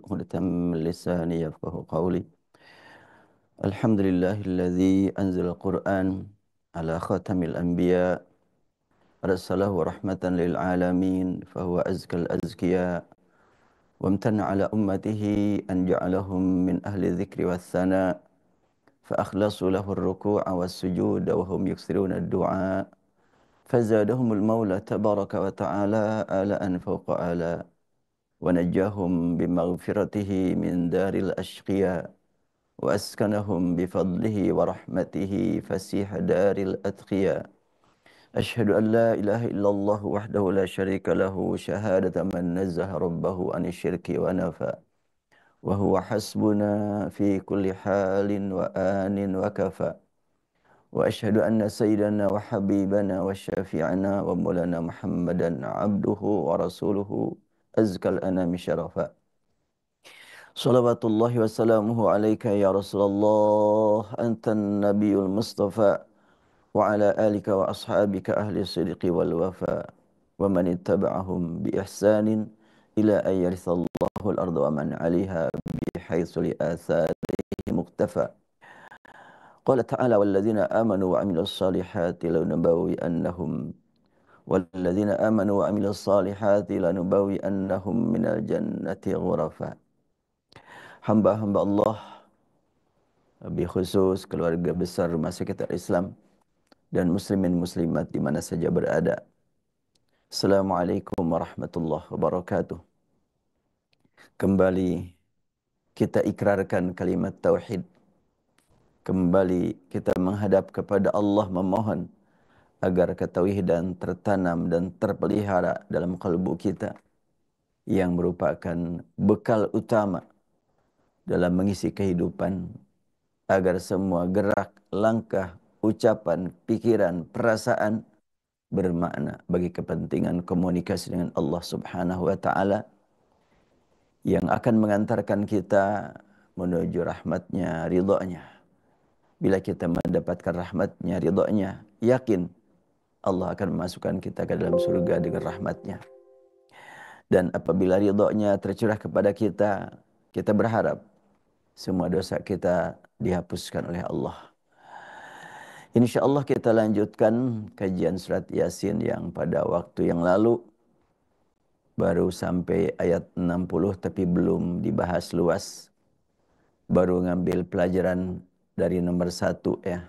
عقدة من لساني يفقه قولي. الحمد لله الذي أنزل القرآن على خاتم الأنبياء، أرسله رحمة للعالمين فهو أزكى الأزكياء، وامتن على أمته أن جعلهم من أهل الذكر والثناء، فأخلصوا له الركوع والسجود وهم يكثرون الدعاء، فزادهم المولى تبارك وتعالى آلاء فوق آلاء، ونجاهم بمغفرته من دار الأشقياء، وأسكنهم بفضله ورحمته فسيح دار الأتقياء. أشهد أن لا إله إلا الله وحده لا شريك له، شهادة من نزه ربه عن الشرك ونفى، وهو حسبنا في كل حال وآن وكفى. وأشهد أن سيدنا وحبيبنا وشفيعنا ومولانا محمدا عبده ورسوله أزكى الأنام شرفا. Salawatullahi wassalamuhu alaika ya Rasulullah, antan nabiyul mustafa, wa ala alika wa ashabika ahli sidqi wal wafa, wa man ittaba'ahum bi ihsanin ila ayyarithallahu al-ardu wa man 'alaiha bihaythu li atharihi muktafa. Qala ta'ala walladzina amanu wa 'amilus salihati lanubawwi'annahum walladzina amanu wa 'amilus salihati lanubawwi'annahum minal jannati ghurafa. Hamba-hamba Allah, lebih khusus keluarga besar Rumah Sakit Islam dan muslimin muslimat di mana saja berada. Assalamualaikum warahmatullahi wabarakatuh. Kembali kita ikrarkan kalimat tauhid. Kembali kita menghadap kepada Allah memohon agar ketauhidan tertanam dan terpelihara dalam kalbu kita, yang merupakan bekal utama dalam mengisi kehidupan, agar semua gerak, langkah, ucapan, pikiran, perasaan bermakna bagi kepentingan komunikasi dengan Allah Subhanahu wa taala, yang akan mengantarkan kita menuju rahmatnya, ridhonya. Bila kita mendapatkan rahmatnya, ridhonya, yakin Allah akan memasukkan kita ke dalam surga dengan rahmatnya. Dan apabila ridhonya tercurah kepada kita, kita berharap semua dosa kita dihapuskan oleh Allah. InsyaAllah kita lanjutkan kajian surat Yasin yang pada waktu yang lalu baru sampai ayat 60 tapi belum dibahas luas. Baru ngambil pelajaran dari nomor 1 ya.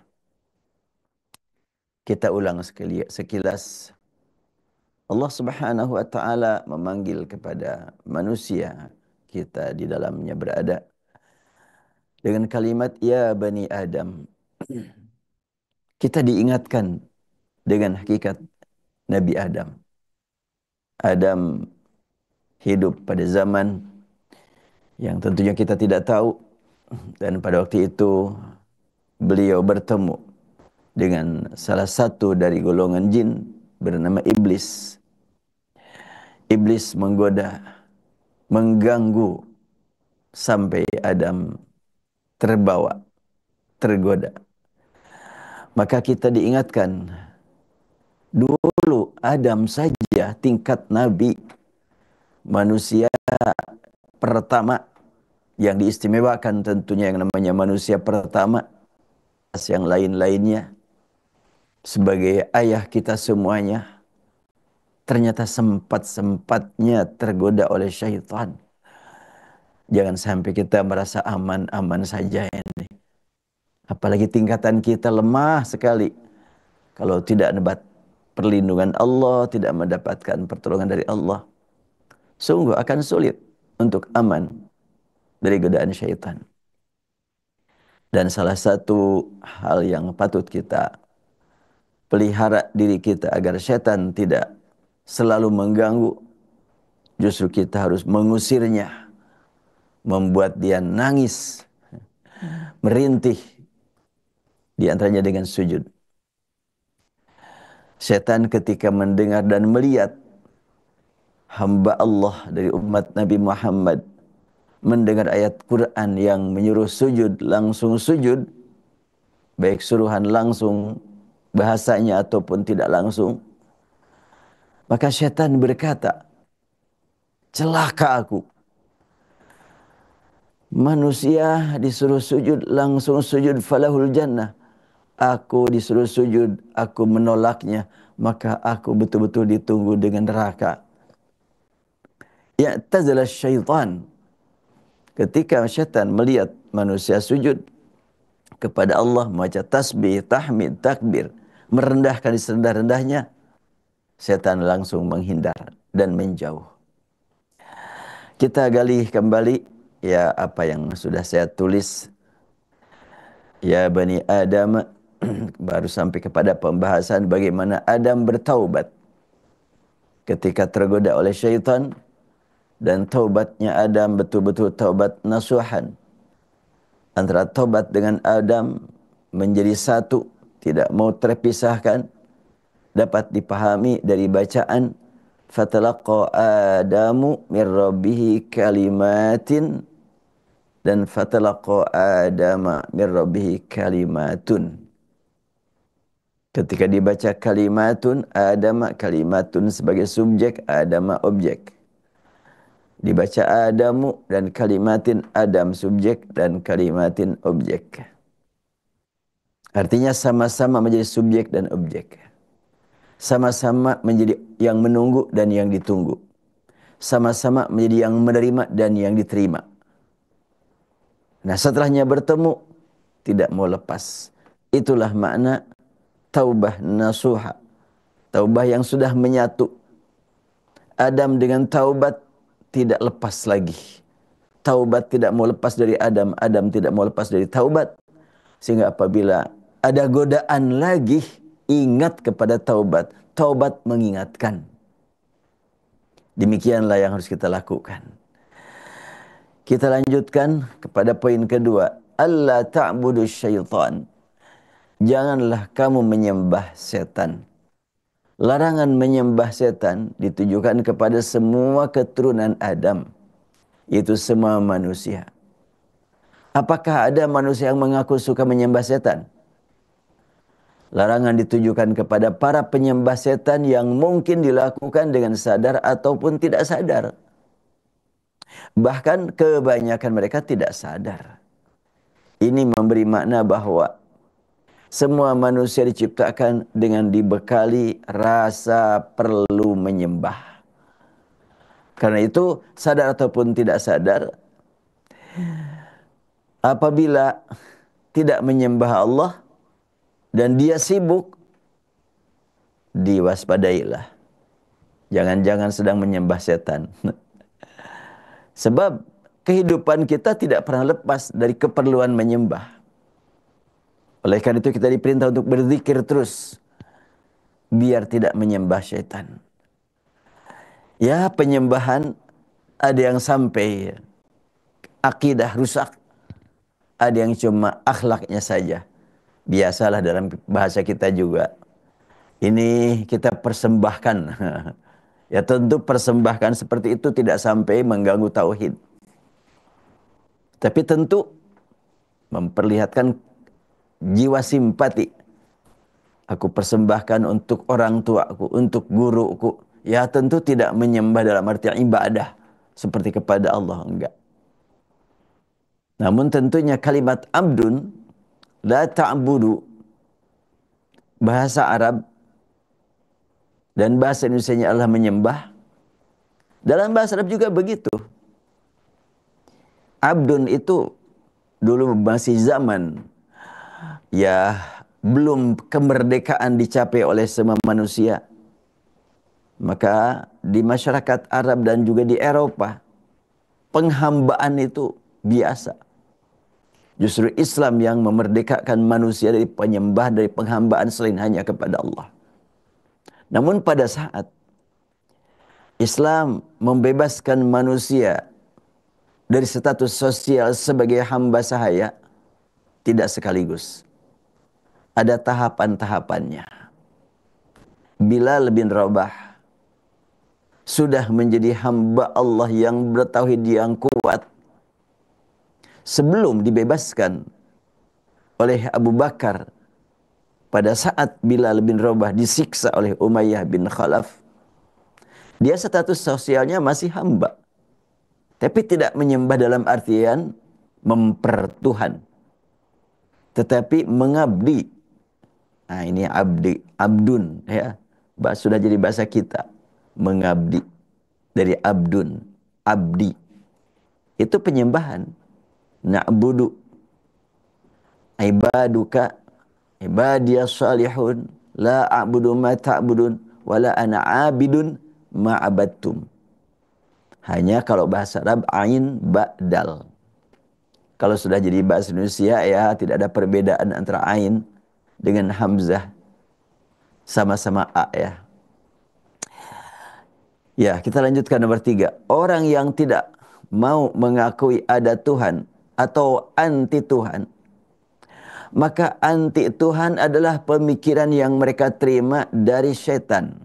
Kita ulang sekilas. Allah Subhanahu wa taala memanggil kepada manusia, kita di dalamnya berada, dengan kalimat ya bani Adam. Kita diingatkan dengan hakikat Nabi Adam. Adam hidup pada zaman yang tentunya kita tidak tahu, dan pada waktu itu beliau bertemu dengan salah satu dari golongan jin bernama Iblis. Iblis menggoda, mengganggu sampai Adam terbawa, tergoda. Maka kita diingatkan, dulu Adam saja tingkat nabi, manusia pertama yang diistimewakan, tentunya yang namanya manusia pertama, yang lain-lainnya sebagai ayah kita semuanya, ternyata sempat-sempatnya tergoda oleh syaitan. Jangan sampai kita merasa aman-aman saja ini. Apalagi tingkatan kita lemah sekali. Kalau tidak mendapat perlindungan Allah, tidak mendapatkan pertolongan dari Allah, sungguh akan sulit untuk aman dari godaan syaitan. Dan salah satu hal yang patut kita pelihara diri kita agar syaitan tidak selalu mengganggu, justru kita harus mengusirnya, membuat dia nangis, merintih, di antaranya dengan sujud. Setan ketika mendengar dan melihat hamba Allah dari umat Nabi Muhammad mendengar ayat Quran yang menyuruh sujud, langsung sujud, baik suruhan langsung bahasanya ataupun tidak langsung, maka setan berkata, celaka aku. Manusia disuruh sujud, langsung sujud, falahul jannah. Aku disuruh sujud, aku menolaknya, maka aku betul-betul ditunggu dengan neraka. Ya'tazala syaitan. Ketika syaitan melihat manusia sujud kepada Allah, membaca tasbih, tahmid, takbir, merendahkan di serendah-rendahnya, setan langsung menghindar dan menjauh. Kita gali kembali ya apa yang sudah saya tulis. Ya Bani Adam, baru sampai kepada pembahasan bagaimana Adam bertaubat ketika tergoda oleh syaitan, dan taubatnya Adam betul-betul taubat nasuhan. Antara taubat dengan Adam menjadi satu, tidak mau terpisahkan, dapat dipahami dari bacaan fatalaqa Adamu min rabbih kalimatin, dan fatalaqa Adama min rabbih kalimatun. Ketika dibaca kalimatun, Adama kalimatun sebagai subjek, Adama objek. Dibaca Adamu dan kalimatin, Adam subjek dan kalimatin objek. Artinya sama-sama menjadi subjek dan objek. Sama-sama menjadi yang menunggu dan yang ditunggu. Sama-sama menjadi yang menerima dan yang diterima. Nah, setelahnya bertemu, tidak mau lepas. Itulah makna taubah nasuha. Taubah yang sudah menyatu. Adam dengan taubat tidak lepas lagi. Taubat tidak mau lepas dari Adam, Adam tidak mau lepas dari taubat. Sehingga apabila ada godaan lagi, ingat kepada taubat. Taubat mengingatkan. Demikianlah yang harus kita lakukan. Kita lanjutkan kepada poin kedua. Alla ta'budu syaitan. Janganlah kamu menyembah setan. Larangan menyembah setan ditujukan kepada semua keturunan Adam, yaitu semua manusia. Apakah ada manusia yang mengaku suka menyembah setan? Larangan ditujukan kepada para penyembah setan yang mungkin dilakukan dengan sadar ataupun tidak sadar. Bahkan kebanyakan mereka tidak sadar. Ini memberi makna bahwa semua manusia diciptakan dengan dibekali rasa perlu menyembah. Karena itu, sadar ataupun tidak sadar, apabila tidak menyembah Allah dan dia sibuk, diwaspadailah. Jangan-jangan sedang menyembah setan. Sebab kehidupan kita tidak pernah lepas dari keperluan menyembah. Oleh karena itu kita diperintah untuk berzikir terus, biar tidak menyembah syaitan. Ya, penyembahan ada yang sampai akidah rusak, ada yang cuma akhlaknya saja. Biasalah dalam bahasa kita juga. Ini kita persembahkan. Ya tentu persembahkan seperti itu tidak sampai mengganggu tauhid. Tapi tentu memperlihatkan jiwa simpati. Aku persembahkan untuk orang tuaku, untuk guruku. Ya tentu tidak menyembah dalam arti ibadah seperti kepada Allah, enggak. Namun tentunya kalimat abdun, la ta'budu, bahasa Arab dan bahasa Indonesianya adalah menyembah. Dalam bahasa Arab juga begitu. Abdun itu dulu masih zaman ya belum kemerdekaan dicapai oleh semua manusia. Maka di masyarakat Arab dan juga di Eropa, penghambaan itu biasa. Justru Islam yang memerdekakan manusia dari penyembah, dari penghambaan selain hanya kepada Allah. Namun pada saat Islam membebaskan manusia dari status sosial sebagai hamba sahaya, tidak sekaligus. Ada tahapan-tahapannya. Bilal bin Rabah sudah menjadi hamba Allah yang bertauhid yang kuat sebelum dibebaskan oleh Abu Bakar. Pada saat Bilal bin Rabah disiksa oleh Umayyah bin Khalaf, dia status sosialnya masih hamba. Tapi tidak menyembah dalam artian mempertuhan, tetapi mengabdi. Nah, ini abdi, abdun ya. Sudah jadi bahasa kita. Mengabdi dari abdun, abdi. Itu penyembahan. Na'budu ibaduka ibadiyas salihun la a'budu ma ta'budun wala ana 'abidun ma 'abadtum. Hanya kalau bahasa Arab ain ba'dal. Kalau sudah jadi bahasa Indonesia ya tidak ada perbedaan antara ain dengan hamzah, sama-sama a ya. Ya, kita lanjutkan nomor 3. Orang yang tidak mau mengakui ada Tuhan atau anti Tuhan, maka anti Tuhan adalah pemikiran yang mereka terima dari setan.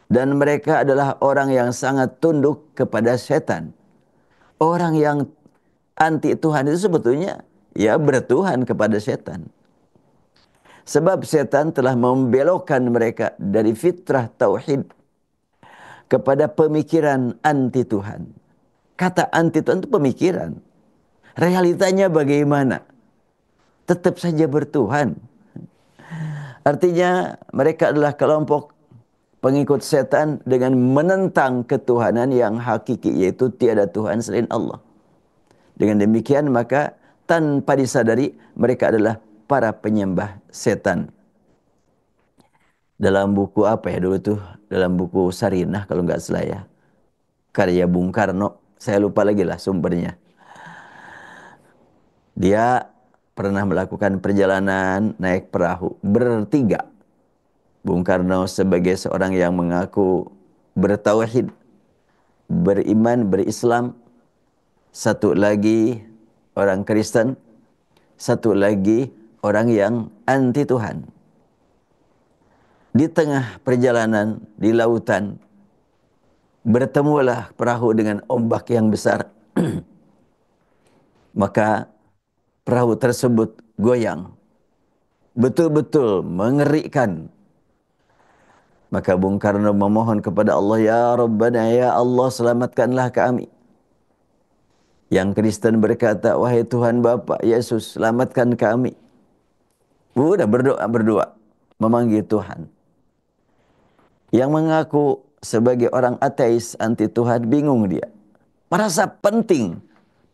Dan mereka adalah orang yang sangat tunduk kepada setan. Orang yang anti Tuhan itu sebetulnya ya bertuhan kepada setan. Sebab setan telah membelokkan mereka dari fitrah tauhid kepada pemikiran anti Tuhan. Kata anti Tuhan itu pemikiran. Realitanya bagaimana? Tetap saja bertuhan. Artinya mereka adalah kelompok pengikut setan dengan menentang ketuhanan yang hakiki, yaitu tiada Tuhan selain Allah. Dengan demikian maka tanpa disadari mereka adalah para penyembah setan. Dalam buku apa ya dulu tuh? Dalam buku Sarinah kalau nggak salah ya. Karya Bung Karno. Saya lupa lagi lah sumbernya. Dia pernah melakukan perjalanan naik perahu bertiga. Bung Karno sebagai seorang yang mengaku bertauhid, beriman, berislam. Satu lagi orang Kristen. Satu lagi orang yang anti Tuhan. Di tengah perjalanan di lautan, bertemulah perahu dengan ombak yang besar. Maka perahu tersebut goyang. Betul-betul mengerikan. Maka Bung Karno memohon kepada Allah, ya Rabbana, ya Allah, selamatkanlah kami. Yang Kristen berkata, wahai Tuhan Bapa Yesus, selamatkan kami. Udah berdoa, memanggil Tuhan. Yang mengaku sebagai orang ateis anti Tuhan, bingung dia. Merasa penting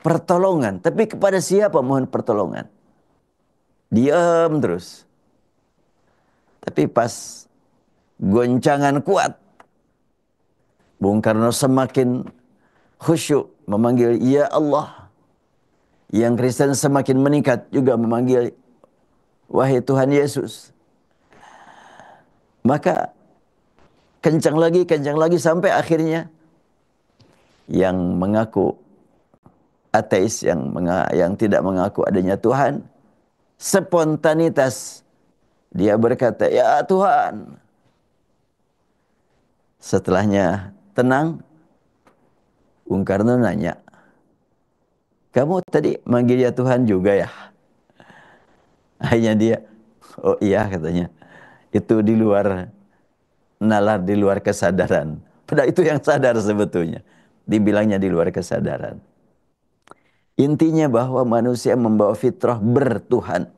pertolongan, tapi kepada siapa mohon pertolongan? Diam terus. Tapi pas goncangan kuat, Bung Karno semakin khusyuk memanggil ya Allah. Yang Kristen semakin meningkat juga memanggil wahai Tuhan Yesus. Maka kencang lagi sampai akhirnya yang mengaku ateis, yang tidak mengaku adanya Tuhan, spontanitas dia berkata, ya Tuhan. Setelahnya tenang, Bung Karno nanya, kamu tadi manggil ya Tuhan juga ya? Akhirnya dia, oh iya katanya. Itu di luar nalar, di luar kesadaran. Padahal itu yang sadar sebetulnya. Dibilangnya di luar kesadaran. Intinya bahwa manusia membawa fitrah bertuhan.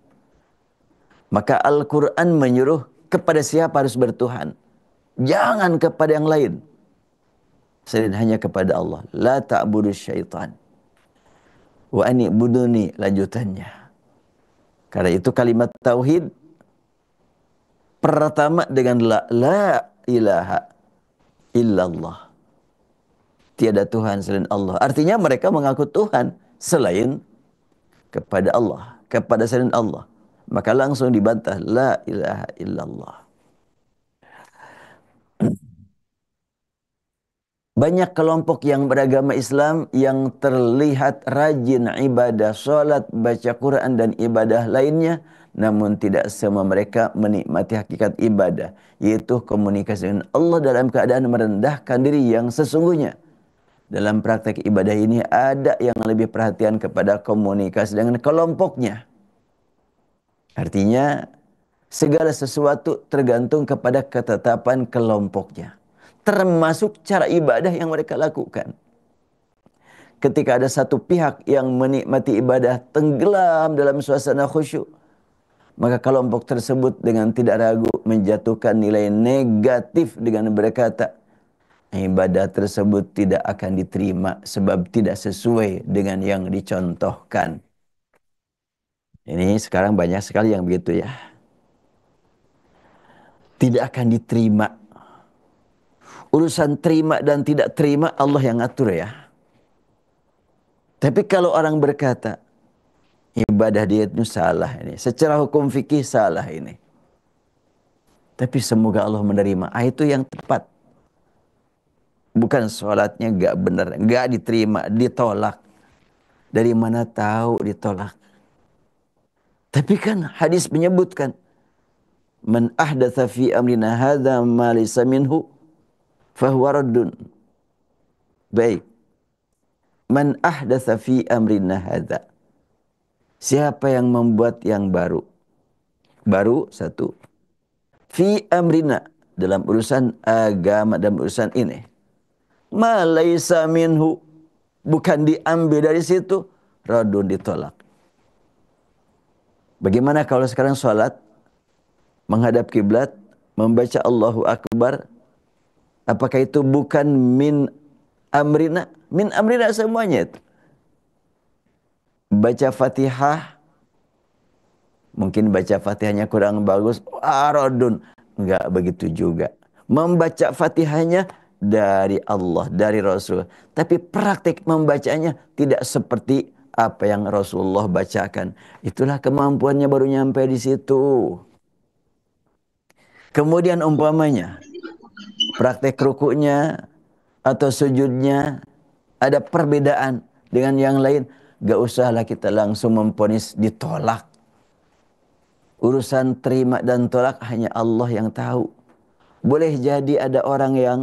Maka Al-Quran menyuruh kepada siapa harus bertuhan. Jangan kepada yang lain. Selain hanya kepada Allah. La ta'budu syaitan. Wa ani'buduni, lanjutannya. Karena itu kalimat tauhid pertama dengan la ilaha illallah. Tiada Tuhan selain Allah. Artinya mereka mengaku Tuhan selain kepada Allah, kepada selain Allah. Maka langsung dibantah la ilaha illallah. Banyak kelompok yang beragama Islam yang terlihat rajin ibadah, sholat, baca Quran dan ibadah lainnya, namun tidak semua mereka menikmati hakikat ibadah, yaitu komunikasi dengan Allah dalam keadaan merendahkan diri yang sesungguhnya. Dalam praktek ibadah ini ada yang lebih perhatian kepada komunikasi dengan kelompoknya. Artinya segala sesuatu tergantung kepada ketetapan kelompoknya. Termasuk cara ibadah yang mereka lakukan. ketika ada satu pihak yang menikmati ibadah tenggelam dalam suasana khusyuk, maka kelompok tersebut dengan tidak ragu menjatuhkan nilai negatif dengan berkata, ibadah tersebut tidak akan diterima sebab tidak sesuai dengan yang dicontohkan. Ini sekarang banyak sekali yang begitu ya. Tidak akan diterima. Urusan terima dan tidak terima Allah yang atur ya. Tapi kalau orang berkata, ibadah dia itu salah ini. Secara hukum fikih salah ini. Tapi semoga Allah menerima. Itu yang tepat. Bukan sholatnya gak benar. Gak diterima, ditolak. Dari mana tahu ditolak? Tapi kan hadis menyebutkan, man ahdatha fi amrina hadza ma laysa minhu fahuwa raddun. Baik. Man ahdatha fi amrina hadza. Siapa yang membuat yang baru? Baru satu. Fi amrina, dalam urusan agama, dalam urusan ini. Ma laysa minhu, bukan diambil dari situ, raddun, ditolak. Bagaimana kalau sekarang sholat, menghadap kiblat, membaca Allahu Akbar, apakah itu bukan min amrina? Min amrina semuanya itu. Baca Fatihah, mungkin baca Fatihahnya kurang bagus, radun. Enggak begitu juga. Membaca Fatihahnya dari Allah, dari Rasul. Tapi praktik membacanya tidak seperti apa yang Rasulullah bacakan. Itulah kemampuannya baru nyampe di situ. Kemudian umpamanya, praktek rukuknya atau sujudnya ada perbedaan dengan yang lain, gak usahlah kita langsung memponis ditolak. Urusan terima dan tolak hanya Allah yang tahu. Boleh jadi ada orang yang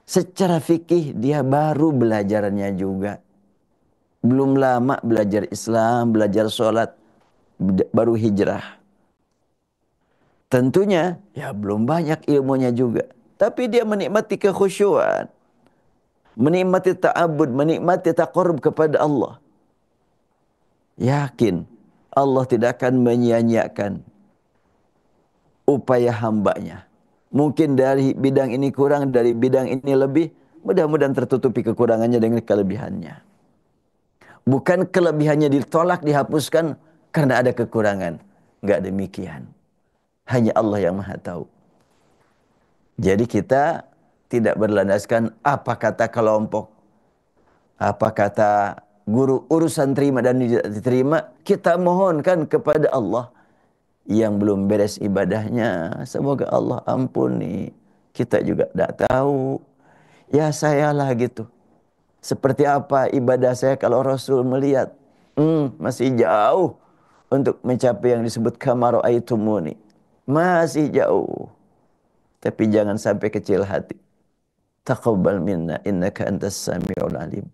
secara fikih dia baru belajarnya juga. Belum lama belajar Islam, belajar sholat, baru hijrah. Tentunya ya belum banyak ilmunya juga. Tapi dia menikmati kekhusyuan, menikmati ta'abbud, menikmati taqarrub kepada Allah. Yakin Allah tidak akan menyia-nyiakan upaya hambanya. Mungkin dari bidang ini kurang, dari bidang ini lebih. Mudah-mudahan tertutupi kekurangannya dengan kelebihannya. Bukan kelebihannya ditolak, dihapuskan karena ada kekurangan. Enggak demikian. Hanya Allah yang Maha tahu. Jadi kita tidak berlandaskan apa kata kelompok, apa kata guru, urusan terima dan tidak diterima. Kita mohonkan kepada Allah. Yang belum beres ibadahnya, semoga Allah ampuni. Kita juga tidak tahu. Ya sayalah gitu. Seperti apa ibadah saya kalau Rasul melihat. Masih jauh untuk mencapai yang disebut kama ra'aitumuni. Masih jauh. Tapi jangan sampai kecil hati. Taqabbal minna innaka antas sami'ul alim.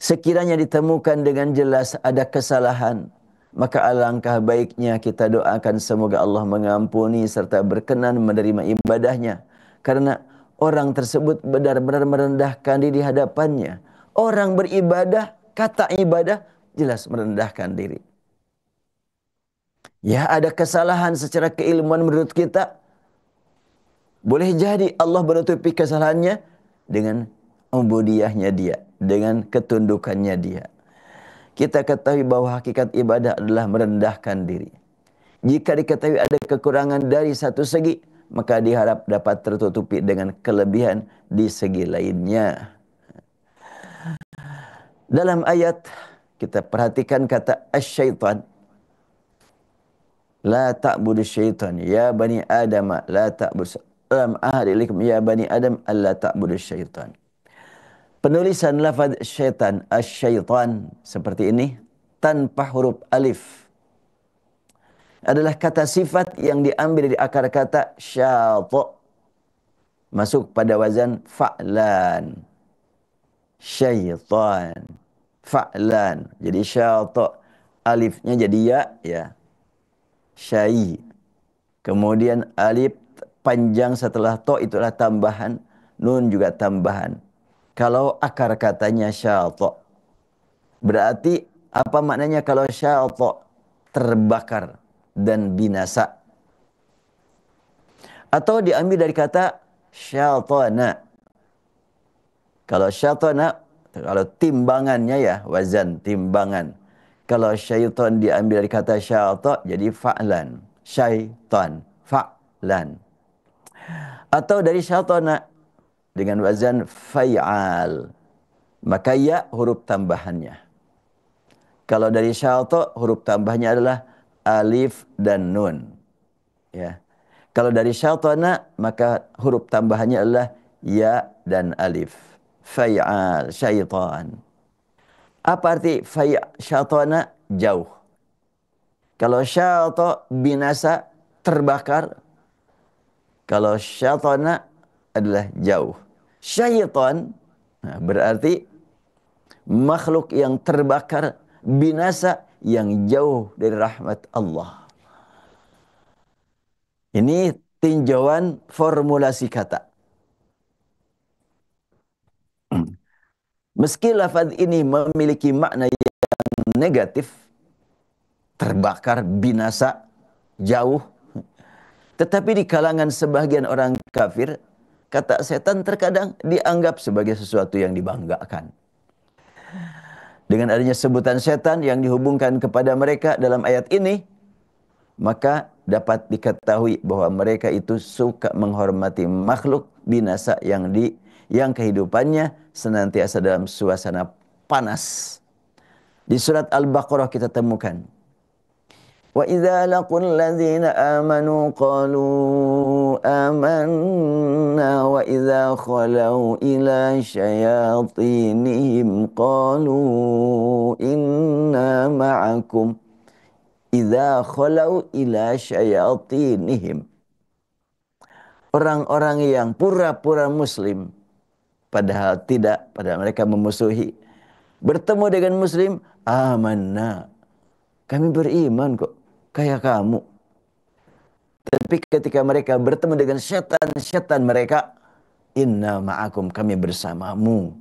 Sekiranya ditemukan dengan jelas ada kesalahan, maka alangkah baiknya kita doakan semoga Allah mengampuni serta berkenan menerima ibadahnya. Karena orang tersebut benar-benar merendahkan diri di hadapannya. Orang beribadah, kata ibadah, jelas merendahkan diri. Ya ada kesalahan secara keilmuan menurut kita. Boleh jadi Allah menutupi kesalahannya dengan ubudiyahnya dia, dengan ketundukannya dia. Kita ketahui bahwa hakikat ibadah adalah merendahkan diri. Jika diketahui ada kekurangan dari satu segi, maka diharap dapat tertutupi dengan kelebihan di segi lainnya. Dalam ayat kita perhatikan kata asyaitan. La ta'budu syaitan ya bani Adam la ta'budu. Alam ahad ilaikum ya bani Adam alla ta'budu syaitan. Penulisan lafaz syaitan, asyaitan seperti ini tanpa huruf alif adalah kata sifat yang diambil dari akar kata syata, masuk pada wazan fa'lan. Syaitan, fa'lan. Jadi syata, alifnya jadi ya, ya. Syai. Kemudian alif panjang setelah to itulah tambahan, nun juga tambahan. Kalau akar katanya syata, berarti apa maknanya kalau syata? Terbakar dan binasa. Atau diambil dari kata syatana. Kalau syatana, kalau timbangannya ya, wazan, timbangan. Kalau syaitan diambil dari kata syata, jadi fa'lan. Syaitan, fa'lan. Atau dari syatana, dengan wazan fay'al. Maka ya huruf tambahannya. Kalau dari syata, huruf tambahnya adalah alif dan nun. Ya. Kalau dari syatana, maka huruf tambahannya adalah ya dan alif. Fay'al, syaitan. Apa arti syatana? Jauh. Kalau syata binasa, terbakar. Kalau syatana adalah jauh. Syaitan berarti makhluk yang terbakar, binasa, yang jauh dari rahmat Allah. Ini tinjauan formulasi kata. Meski lafaz ini memiliki makna yang negatif, terbakar, binasa, jauh, tetapi di kalangan sebagian orang kafir, kata setan terkadang dianggap sebagai sesuatu yang dibanggakan. Dengan adanya sebutan setan yang dihubungkan kepada mereka dalam ayat ini, maka dapat diketahui bahwa mereka itu suka menghormati makhluk binasa yang kehidupannya senantiasa dalam suasana panas. Di surat Al-Baqarah kita temukan, wa idza laqul ladzina amanu qalu amanna wa idza khalau ila syayatinihim qalu inna ma'akum idza khalau ila syayatinihim. Orang-orang yang pura-pura muslim padahal tidak, padahal mereka memusuhi, bertemu dengan muslim, amanna, kami beriman kok kayak kamu. Tapi ketika mereka bertemu dengan setan-setan mereka, inna ma'akum, kami bersamamu.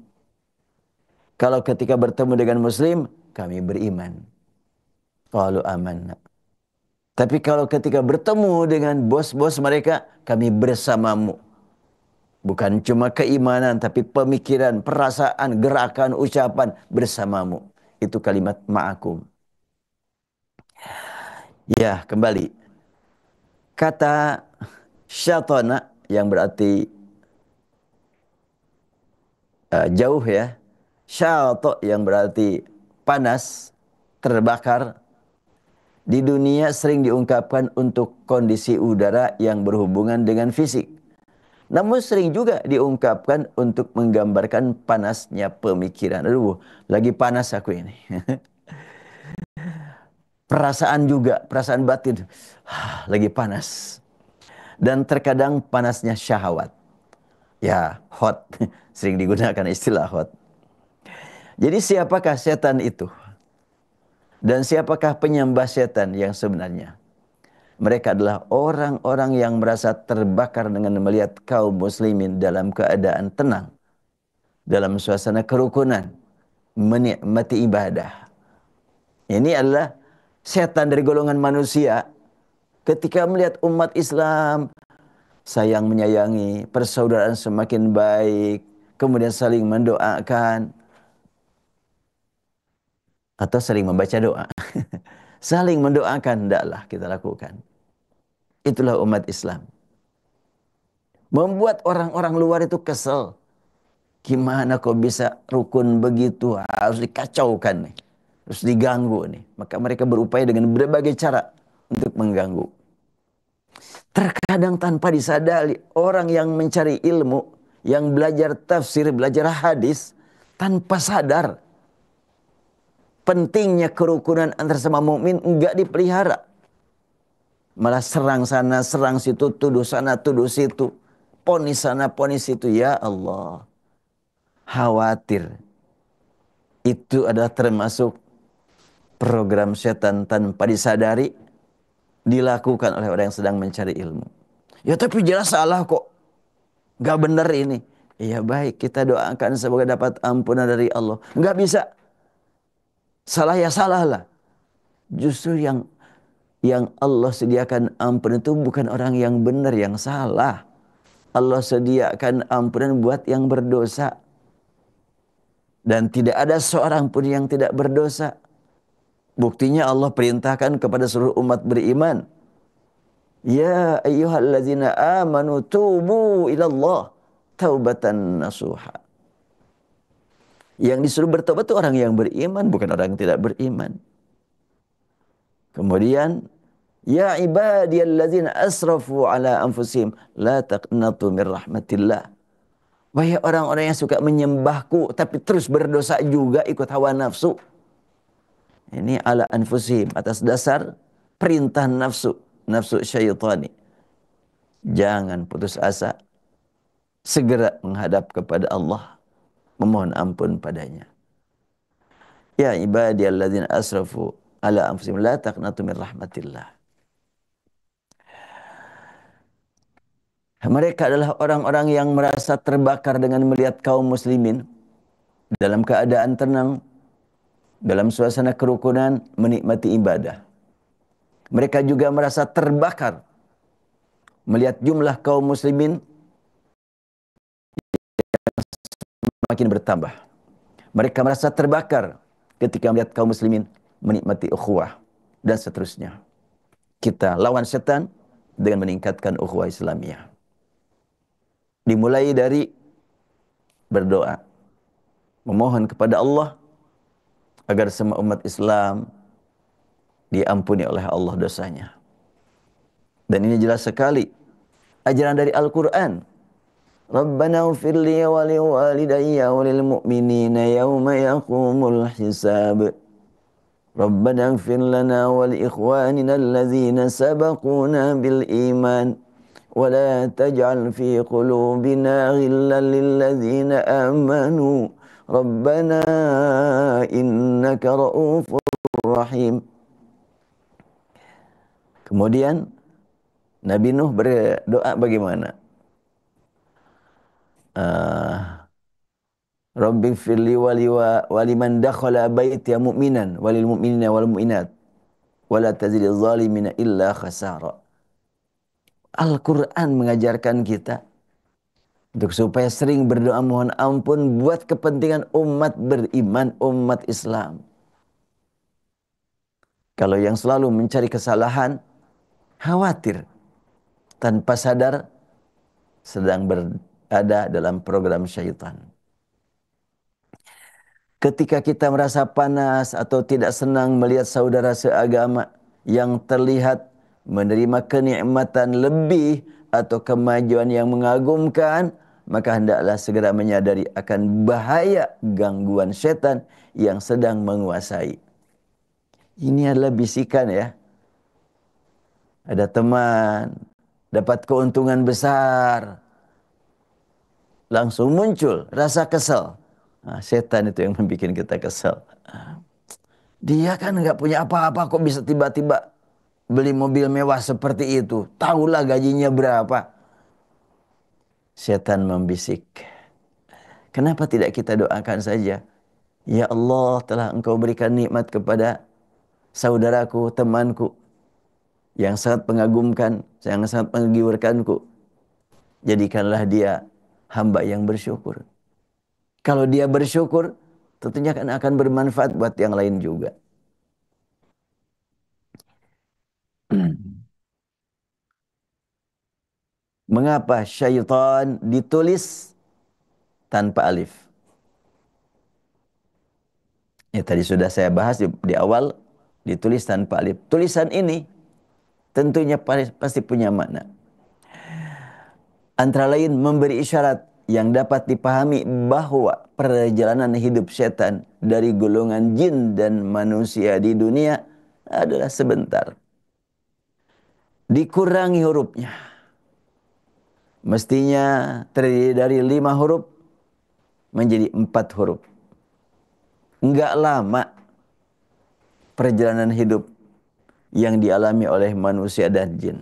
Kalau ketika bertemu dengan muslim, kami beriman. Qalu amanna. Tapi kalau ketika bertemu dengan bos-bos mereka, kami bersamamu. Bukan cuma keimanan, tapi pemikiran, perasaan, gerakan, ucapan bersamamu. Itu kalimat ma'akum. Ya, kembali. Kata syatana yang berarti jauh ya. Syata yang berarti panas, terbakar. Di dunia sering diungkapkan untuk kondisi udara yang berhubungan dengan fisik. Namun sering juga diungkapkan untuk menggambarkan panasnya pemikiran. Aduh, lagi panas aku ini. Perasaan juga, perasaan batin. Lagi panas. Dan terkadang panasnya syahwat. Ya, hot. Sering digunakan istilah hot. Jadi siapakah setan itu? Dan siapakah penyembah setan yang sebenarnya? Mereka adalah orang-orang yang merasa terbakar dengan melihat kaum muslimin dalam keadaan tenang, dalam suasana kerukunan, menikmati ibadah. Ini adalah setan dari golongan manusia ketika melihat umat Islam sayang menyayangi, persaudaraan semakin baik, kemudian saling mendoakan atau sering membaca doa. Saling mendoakan, hendaklah kita lakukan. Itulah umat Islam. Membuat orang-orang luar itu kesel. Gimana kok bisa rukun begitu? Harus dikacaukan nih. Harus diganggu nih. Maka mereka berupaya dengan berbagai cara untuk mengganggu. Terkadang tanpa disadari, orang yang mencari ilmu, yang belajar tafsir, belajar hadis, tanpa sadar pentingnya kerukunan antar sama mukmin enggak dipelihara. Malah serang sana, serang situ, tuduh sana, tuduh situ. Ponis sana, ponis situ. Ya Allah. Khawatir. Itu adalah termasuk program setan tanpa disadari. Dilakukan oleh orang yang sedang mencari ilmu. Ya tapi jelas salah kok. Gak benar ini. Iya baik, kita doakan semoga dapat ampunan dari Allah. Enggak bisa. Salah ya salah lah. Justru yang Allah sediakan ampun itu bukan orang yang benar, yang salah. Allah sediakan ampunan buat yang berdosa. Dan tidak ada seorang pun yang tidak berdosa. Buktinya Allah perintahkan kepada seluruh umat beriman. Ya ayyuhallazina amanu tubu ilallah taubatan nasuha. Yang disuruh bertobat itu orang yang beriman, bukan orang yang tidak beriman. Kemudian, ya ibadiyallazina asrafu ala anfusihim la taqnatu min rahmatillah. Wahai orang-orang yang suka menyembahku tapi terus berdosa juga ikut hawa nafsu. Ini ala anfusihim atas dasar perintah nafsu, nafsu syaitani. Jangan putus asa, segera menghadap kepada Allah, memohon ampun padanya. Ya ibadiyalladzina asrafu ala anfusihim la taqnatu min rahmatillah. Mereka adalah orang-orang yang merasa terbakar dengan melihat kaum muslimin dalam keadaan tenang, dalam suasana kerukunan, menikmati ibadah. Mereka juga merasa terbakar melihat jumlah kaum muslimin makin bertambah. Mereka merasa terbakar ketika melihat kaum muslimin menikmati ukhuwah dan seterusnya. Kita lawan setan dengan meningkatkan ukhuwah Islamiyah. Dimulai dari berdoa, memohon kepada Allah agar semua umat Islam diampuni oleh Allah dosanya. Dan ini jelas sekali ajaran dari Al-Quran. Rabbana ufir li wa li walidayya wa lil mu'minina yawma yaqumul hisab. Rabbana ufir lana wa li ikhwanina allazina sabaquna bil iman. Wa la taj'al fi qulubina ghillan lil ladzina amanu. Rabbana innaka ra'ufur rahim. Kemudian Nabi Nuh berdoa bagaimana? Rabbi firli waliman dakhala baiti mu'minan walil mu'minina wal mu'minat wala tazidil zalimina illa khasara. Al-Quran mengajarkan kita untuk supaya sering berdoa mohon ampun buat kepentingan umat beriman, umat Islam. Kalau yang selalu mencari kesalahan, khawatir tanpa sadar sedang berada dalam program syaitan. Ketika kita merasa panas atau tidak senang melihat saudara seagama yang terlihat menerima kenikmatan lebih atau kemajuan yang mengagumkan, maka hendaklah segera menyadari akan bahaya gangguan setan yang sedang menguasai. Ini adalah bisikan ya. Ada teman dapat keuntungan besar, langsung muncul rasa kesel. Nah, setan itu yang membuat kita kesel. Dia kan nggak punya apa-apa kok bisa tiba-tiba beli mobil mewah seperti itu. Tahulah gajinya berapa. Setan membisik. Kenapa tidak kita doakan saja? Ya Allah, telah Engkau berikan nikmat kepada saudaraku, temanku yang sangat mengagumkan, yang sangat menggiurkanku. Jadikanlah dia hamba yang bersyukur. Kalau dia bersyukur, tentunya akan bermanfaat buat yang lain juga. Mengapa syaitan ditulis tanpa alif? Ya tadi sudah saya bahas di awal, ditulis tanpa alif. Tulisan ini tentunya pasti punya makna. Antara lain memberi isyarat yang dapat dipahami bahwa perjalanan hidup setan dari golongan jin dan manusia di dunia adalah sebentar. Dikurangi hurufnya. Mestinya terdiri dari 5 huruf menjadi 4 huruf. Enggak lama perjalanan hidup yang dialami oleh manusia dan jin.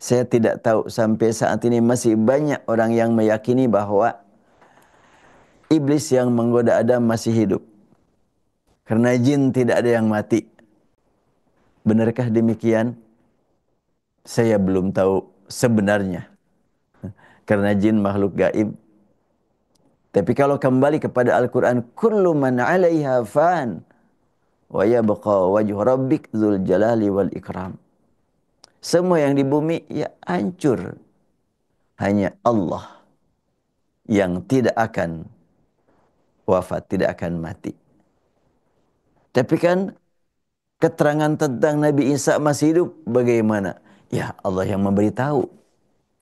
Saya tidak tahu sampai saat ini masih banyak orang yang meyakini bahwa iblis yang menggoda Adam masih hidup. Karena jin tidak ada yang mati. Benarkah demikian? Saya belum tahu sebenarnya. Karena jin makhluk gaib. Tapi kalau kembali kepada Al-Quran, kullu man 'alaiha fan wa yabqa wajhu rabbik dzul jalali wal ikram. Semua yang di bumi ya hancur. Hanya Allah yang tidak akan wafat, tidak akan mati. Tapi kan keterangan tentang Nabi Isa masih hidup bagaimana? Ya Allah yang memberitahu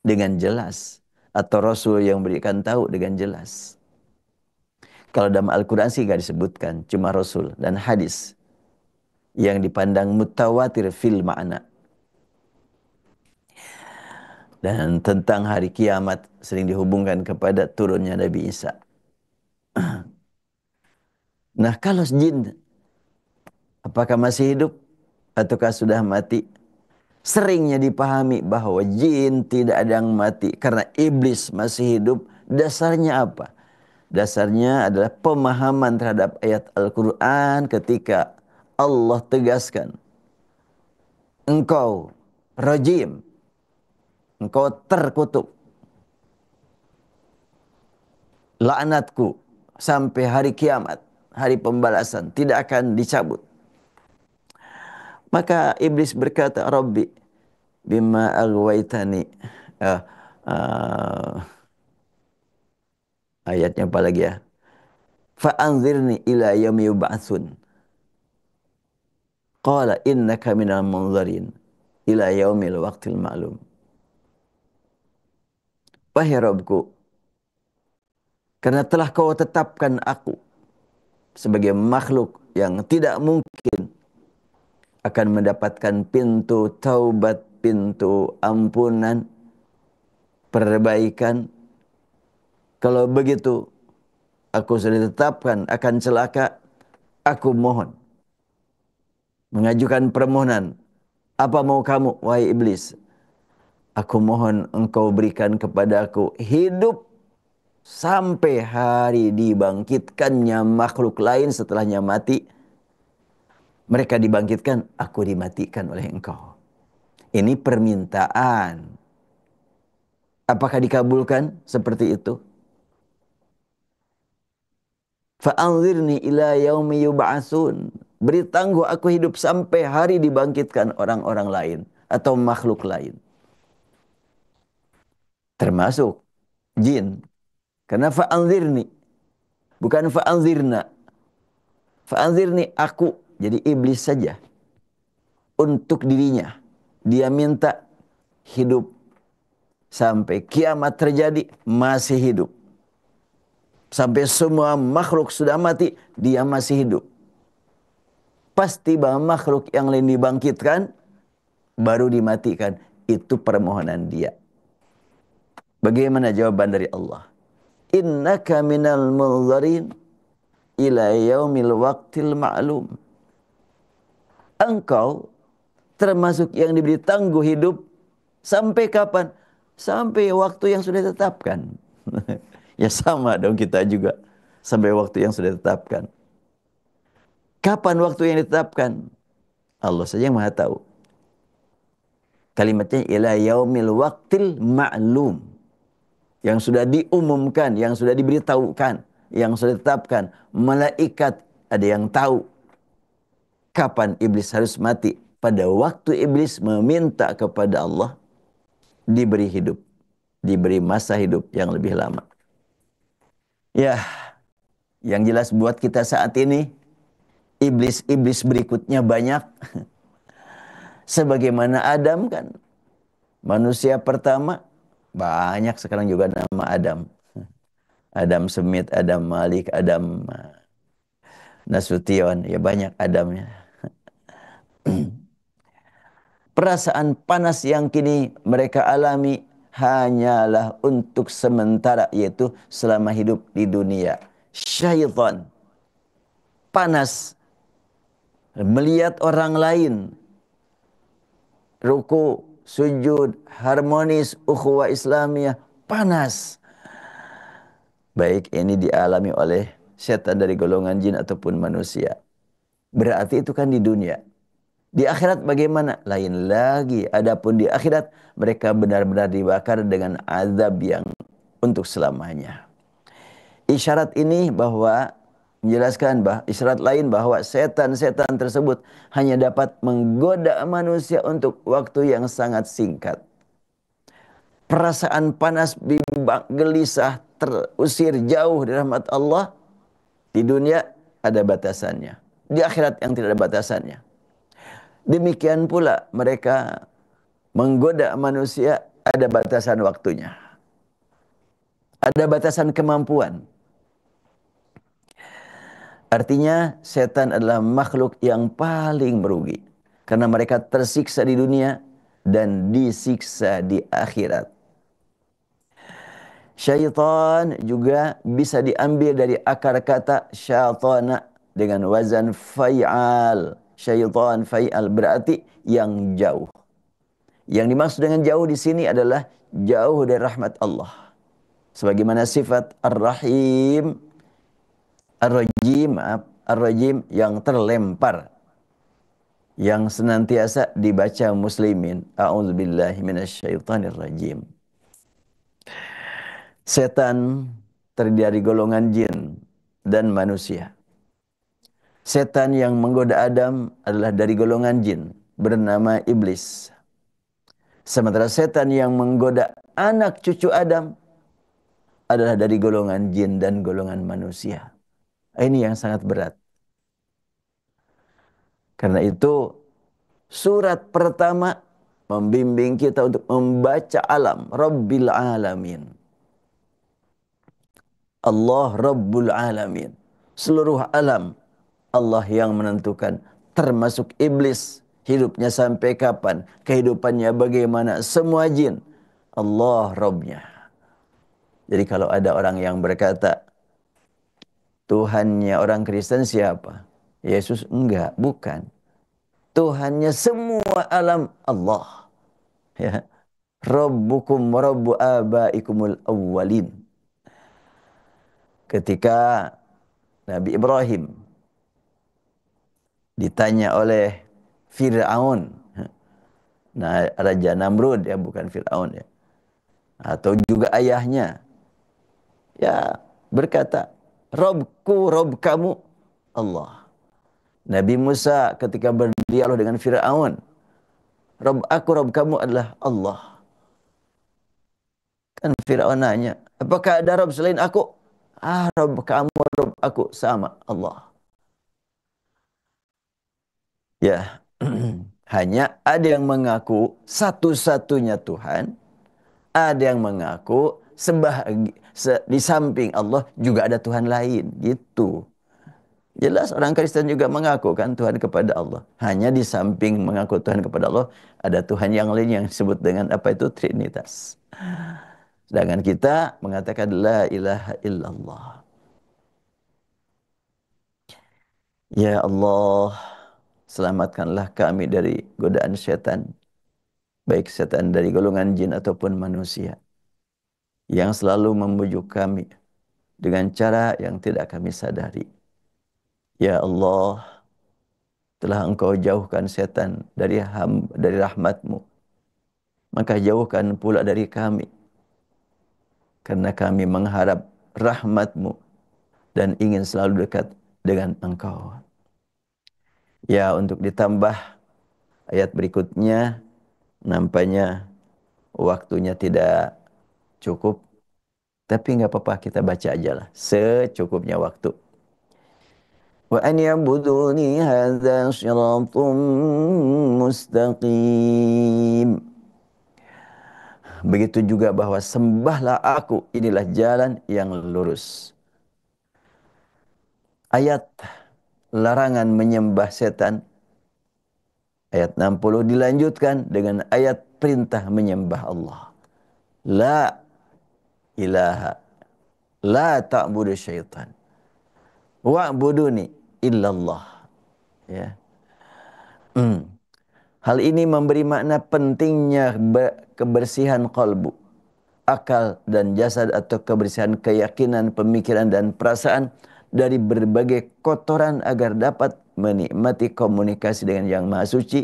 dengan jelas. Atau Rasul yang berikan tahu dengan jelas. Kalau dalam Al-Quran sih gak disebutkan. Cuma Rasul dan hadis. Yang dipandang mutawatir fil makna. Dan tentang hari kiamat sering dihubungkan kepada turunnya Nabi Isa. Nah kalau jin, apakah masih hidup? Ataukah sudah mati? Seringnya dipahami bahwa jin tidak ada yang mati karena iblis masih hidup. Dasarnya apa? Dasarnya adalah pemahaman terhadap ayat Al-Quran ketika Allah tegaskan, engkau rajim, engkau terkutuk, laknatku sampai hari kiamat, hari pembalasan tidak akan dicabut. Maka iblis berkata, Rabbi bima aghwaytani. Uh, uh, Ayatnya apa lagi ya? Fa'anzirni ila yaumi yub'atsun. Qala innaka minal munzarin ila yaumil waqtil ma'lum. Wahai Rabbku, karena telah kau tetapkan aku sebagai makhluk yang tidak mungkin akan mendapatkan pintu taubat, pintu ampunan, perbaikan. Kalau begitu, aku sudah ditetapkan akan celaka. Aku mohon mengajukan permohonan. Apa mau kamu, wahai iblis? Aku mohon engkau berikan kepadaku hidup sampai hari dibangkitkannya makhluk lain setelahnya mati. Mereka dibangkitkan, aku dimatikan oleh engkau. Ini permintaan. Apakah dikabulkan seperti itu? Fa'anzirni ila yaumi yub'atsun. Beri tangguh aku hidup sampai hari dibangkitkan orang-orang lain atau makhluk lain. Termasuk jin. Karena fa'anzirni, bukan fa'anzirna. Fa'anzirni aku, jadi iblis saja. Untuk dirinya. Dia minta hidup sampai kiamat terjadi masih hidup. Sampai semua makhluk sudah mati, dia masih hidup. Pasti bahwa makhluk yang lain dibangkitkan, baru dimatikan. Itu permohonan dia. Bagaimana jawaban dari Allah? Innaka minal munzarin ila yaumil waqtil ma'lum. Engkau termasuk yang diberi tangguh hidup sampai kapan? Sampai waktu yang sudah ditetapkan. Ya sama dong kita juga. Sampai waktu yang sudah ditetapkan. Kapan waktu yang ditetapkan? Allah saja yang maha tahu. Kalimatnya ila yaumil waqtil ma'lum. Yang sudah diumumkan, yang sudah diberitahukan, yang sudah ditetapkan. Malaikat ada yang tahu kapan iblis harus mati. Pada waktu iblis meminta kepada Allah, diberi hidup. Diberi masa hidup yang lebih lama. Ya, yang jelas buat kita saat ini, iblis-iblis berikutnya banyak. Sebagaimana Adam kan, manusia pertama, banyak sekarang juga nama Adam. Adam Smith, Adam Malik, Adam Nasution, ya banyak Adamnya. Perasaan panas yang kini mereka alami hanyalah untuk sementara, yaitu selama hidup di dunia. Syaitan panas melihat orang lain ruku, sujud, harmonis, ukhuwah Islamiyah, panas. Baik ini dialami oleh setan dari golongan jin ataupun manusia. Berarti itu kan di dunia. Di akhirat bagaimana? Lain lagi. Adapun di akhirat mereka benar-benar dibakar dengan azab yang untuk selamanya. Isyarat ini bahwa menjelaskan isyarat lain bahwa setan-setan tersebut hanya dapat menggoda manusia untuk waktu yang sangat singkat. Perasaan panas, bimbang, gelisah, terusir jauh dari rahmat Allah di dunia ada batasannya. Di akhirat yang tidak ada batasannya. Demikian pula mereka menggoda manusia ada batasan waktunya. Ada batasan kemampuan. Artinya setan adalah makhluk yang paling merugi. Karena mereka tersiksa di dunia dan disiksa di akhirat. Syaitan juga bisa diambil dari akar kata syaitana dengan wazan fai'al. Syaitan fai'al berarti yang jauh. Yang dimaksud dengan jauh di sini adalah jauh dari rahmat Allah. Sebagaimana sifat Ar-Rahim, Ar-Rajim, Ar-Rajim yang terlempar, yang senantiasa dibaca muslimin. A'udzubillahi minasyaitonirrajim. Setan terdiri dari golongan jin dan manusia. Setan yang menggoda Adam adalah dari golongan jin, bernama iblis. Sementara setan yang menggoda anak cucu Adam adalah dari golongan jin dan golongan manusia. Ini yang sangat berat. Karena itu surat pertama membimbing kita untuk membaca alam, Rabbil Alamin. Allah Rabbul Alamin. Seluruh alam Allah yang menentukan, termasuk iblis. Hidupnya sampai kapan, kehidupannya bagaimana, semua jin. Allah Rabbnya. Jadi kalau ada orang yang berkata, Tuhannya orang Kristen siapa? Yesus? Enggak, bukan. Tuhannya semua alam Allah. Ya. Rabbukum wa rabbu abaikumul awwalin. Ketika Nabi Ibrahim ditanya oleh Fir'aun, nah Raja Namrud ya, bukan Fir'aun ya, atau juga ayahnya, ya berkata, Robku, Rob kamu Allah. Nabi Musa ketika berdialog dengan Fir'aun, Rob aku, Rob kamu adalah Allah. Kan Fir'aun nanya, apakah ada Rob selain aku? Rob kamu, Rob aku sama Allah. Ya, hanya ada yang mengaku satu-satunya Tuhan, ada yang mengaku di samping Allah juga ada Tuhan lain, gitu. Jelas orang Kristen juga mengaku kan Tuhan kepada Allah. Hanya di samping mengaku Tuhan kepada Allah, ada Tuhan yang lain yang disebut dengan apa itu? Trinitas. Sedangkan kita mengatakan la ilaha illallah. Ya Allah, selamatkanlah kami dari godaan setan, baik setan dari golongan jin ataupun manusia, yang selalu membujuk kami dengan cara yang tidak kami sadari. Ya Allah, telah Engkau jauhkan setan dari rahmat-Mu, maka jauhkan pula dari kami, karena kami mengharap rahmat-Mu dan ingin selalu dekat dengan Engkau. Ya, untuk ditambah ayat berikutnya, nampaknya waktunya tidak cukup, tapi nggak apa-apa, kita baca aja lah secukupnya waktu. Wa an ya'buduni hadza shirathum mustaqim. Begitu juga bahwa sembahlah aku, inilah jalan yang lurus. Ayat larangan menyembah setan, ayat 60 dilanjutkan dengan ayat perintah menyembah Allah. La ilaha, la ta'budu syaitan, wa'buduni illallah. Ya. Hal ini memberi makna pentingnya kebersihan qalbu, akal dan jasad, atau kebersihan keyakinan, pemikiran dan perasaan dari berbagai kotoran agar dapat menikmati komunikasi dengan Yang Maha Suci,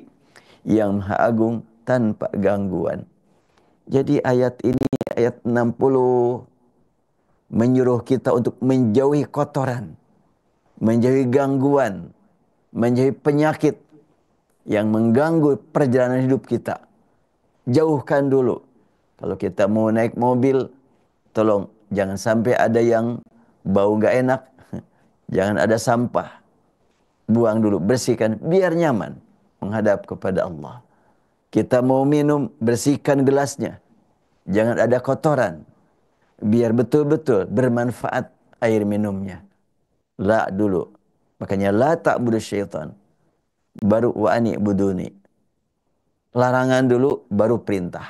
Yang Maha Agung tanpa gangguan. Jadi ayat ini, ayat 60, menyuruh kita untuk menjauhi kotoran, menjauhi gangguan, menjauhi penyakit yang mengganggu perjalanan hidup kita. Jauhkan dulu. Kalau kita mau naik mobil, tolong jangan sampai ada yang bau gak enak. Jangan ada sampah. Buang dulu, bersihkan, biar nyaman menghadap kepada Allah. Kita mau minum, bersihkan gelasnya. Jangan ada kotoran. Biar betul-betul bermanfaat air minumnya. La dulu. Makanya la ta'budu syaitan. Baru wa'ani buduni. Larangan dulu, baru perintah.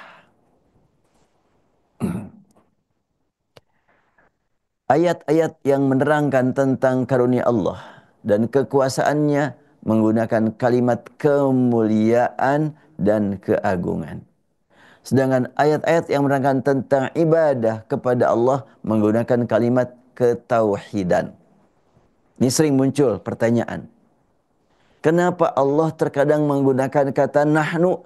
Ayat-ayat yang menerangkan tentang karunia Allah dan kekuasaannya menggunakan kalimat kemuliaan dan keagungan. Sedangkan ayat-ayat yang menerangkan tentang ibadah kepada Allah menggunakan kalimat ketauhidan. Ini sering muncul pertanyaan. Kenapa Allah terkadang menggunakan kata nahnu?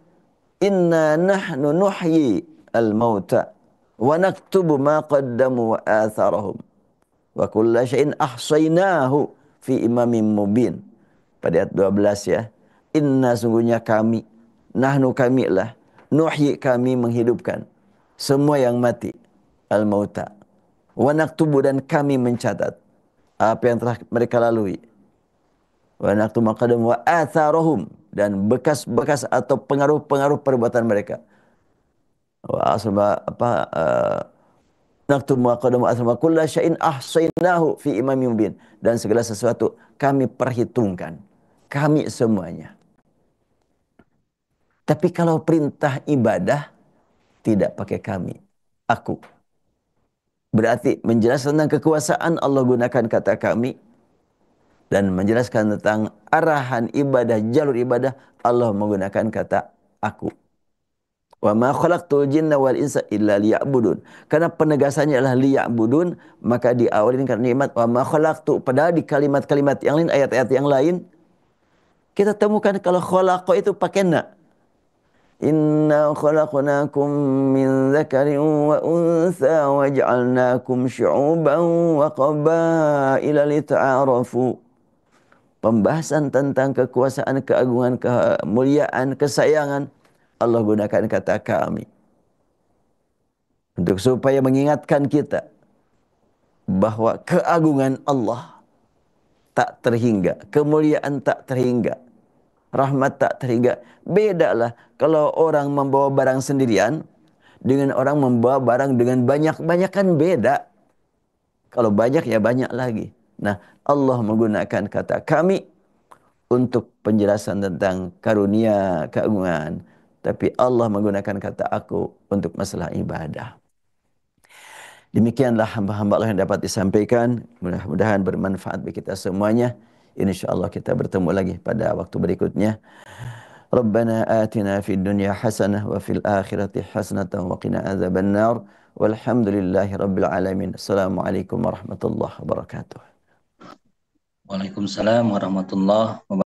Inna nahnu nuhyi al-mauta wa naktubu ma qaddamu wa atharahum. Wa kulla syai'in ahsaynahu fi imamin mubin. Pada ayat 12 ya. Inna, sungguhnya kami, nahnu kamilah, nuhyi, kami menghidupkan semua yang mati, al-mauta. Wa naktubu, dan kami mencatat apa yang telah mereka lalui. Wa naktubu ma qaddamu wa atharahum, dan bekas-bekas atau pengaruh-pengaruh perbuatan mereka. Wa asba apa naktubu ma qaddamu wa atharahum wa kulla syai'in ahsaynahu fi imamin mubin, dan segala sesuatu kami perhitungkan, kami semuanya. Tapi kalau perintah ibadah tidak pakai kami, aku. Berarti menjelaskan tentang kekuasaan Allah gunakan kata kami, dan menjelaskan tentang arahan ibadah, jalur ibadah Allah menggunakan kata aku. Wa ma khalaqtul jinna wal insa illa liya'budun. Karena penegasannya adalah liya'budun, maka diawali dengan nikmat wa ma khalaqtu. Padahal di kalimat-kalimat yang lain, ayat-ayat yang lain, kita temukan kalau khalaqa itu pakai na. Inna khalaqnakum min dzakarin wa untha wa ja'alnakum syu'uban wa qabaila lita'arafu. Pembahasan tentang kekuasaan, keagungan, kemuliaan, kesayangan, Allah gunakan kata kami. Untuk supaya mengingatkan kita bahwa keagungan Allah tak terhingga, kemuliaan tak terhingga, rahmat tak terhingga. Bedalah kalau orang membawa barang sendirian dengan orang membawa barang dengan banyak-banyak, kan beda. Kalau banyak ya banyak lagi. Nah, Allah menggunakan kata kami untuk penjelasan tentang karunia, keagungan. Tapi Allah menggunakan kata aku untuk masalah ibadah. Demikianlah hamba-hamba Allah yang dapat disampaikan. Mudah-mudahan bermanfaat bagi kita semuanya. InsyaAllah kita bertemu lagi pada waktu berikutnya. Rabbana atina fid dunya hasanah wa fil akhirati hasanah wa qina adzaban nar. Walhamdulillahi rabbil alamin. Assalamualaikum warahmatullahi wabarakatuh. Waalaikumsalam warahmatullahi wabarakatuh.